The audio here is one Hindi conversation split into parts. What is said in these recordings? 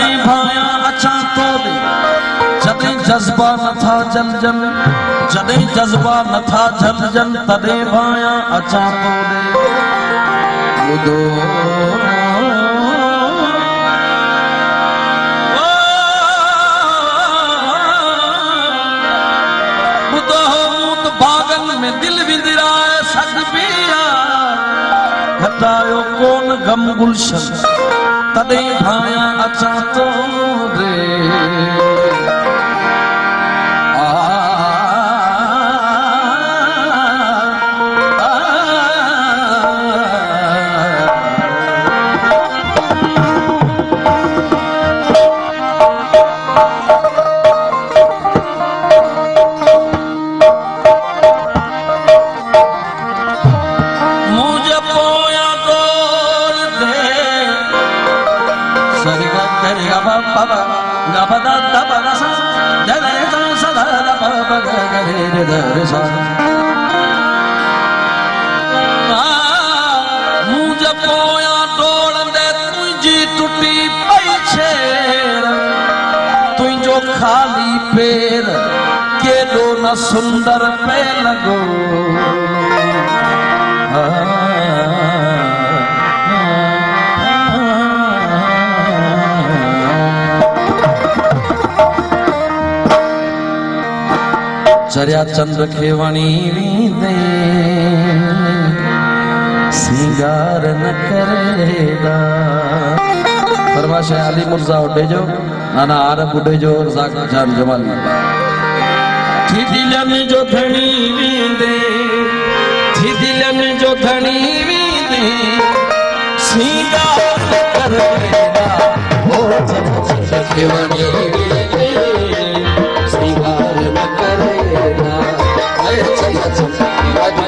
तॾहिं भाया अचां तो ॾे जॾहिं जज़्बा नथा जलजन जॾहिं जज़्बा नथा जलजन तॾहिं भाया अचां तो ॾे ॿुधो ॿुधो मूं त बागन में दिलि विंदिराए सघबी हटायो कोन गम गुलशन तॾहिं भाया अचां तो रे मुझे पोया डोलंदे तुझी टुटी पई छेर तुझो खाली पेर केॾो न सुंदर पे लॻो चरिया चंद्र खे वणी वींदे सिंगार न करेगा फरमाशे अली मुर्जा उडे जो नाना आरब उडे जो रज़ाक जान जमाल थी दिलन जो धणी वींदे थी दिलन जो धणी वींदे सिंगार न करेगा ओ चंद्र खे वणी वींदे सिंगार न करेगा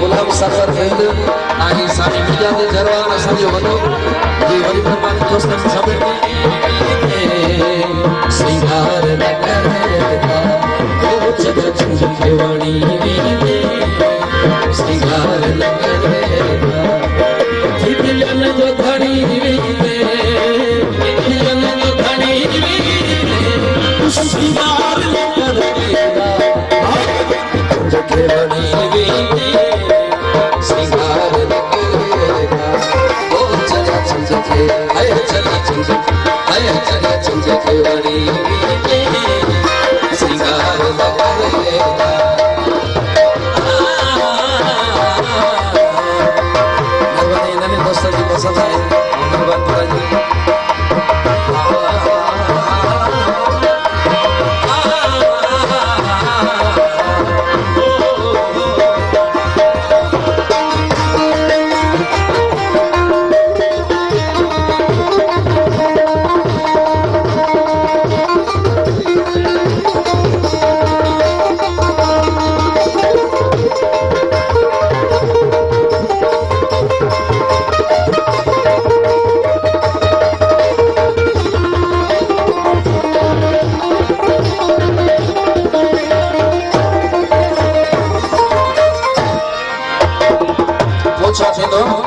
गुलाम सरवर हिंद आही सामी मिया दे दरबार असांजो वॾो जी वरी फरमान दोस्तन सभिनी सिंगार न करेगा ओ चंद्र खे वणी वींदे सिंगार न करेगा दिलन जो धणी वींदे दिलन जो धणी वींदे सिंगार न करेगा खे वणी वींदे सिंगार न करेगा ओ चला चंद्र खे खे वणी वींदे सिंगार न करेगा मेहरबानी इन्हनि दोस्तनि जी पसंदि आहे मेहरबानी कराइजो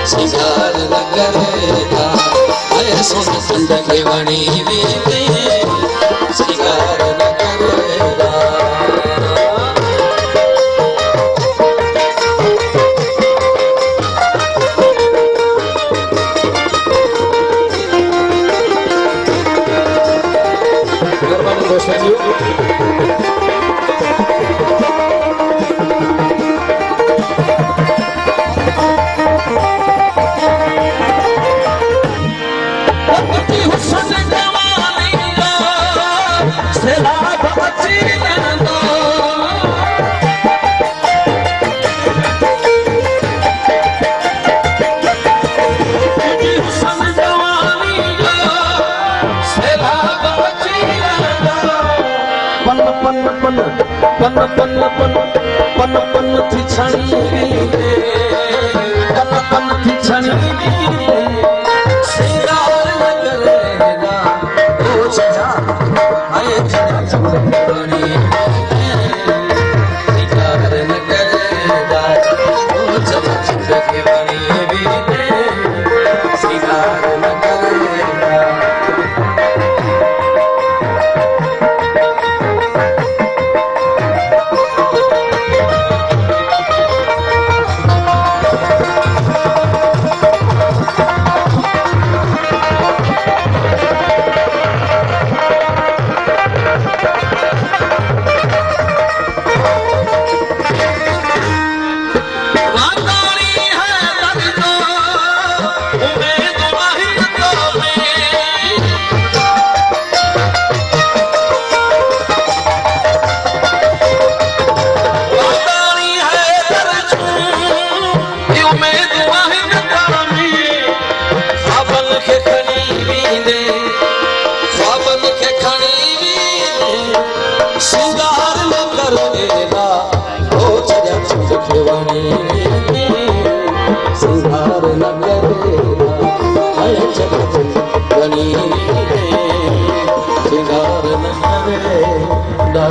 सिंगार न करेगा सोना चंद्र खे वणी वींदे सिंगार न करेगा मेहरबानी दोस्तों हुसन जवानी पन पन पन पन पन थी छणी वीरे पन पन थी छणी वीरे सिंगार न करेगा ओ सजा आए छड़ा छड़ी सिंगार न करेगा ओ सजा छड़ी वीरे सिंगार न करेगा सिंगार न करेगा ओ सजा छुड़वानी सिंगार न करेगा आए सजा छुड़वानी सिंगार न करेगा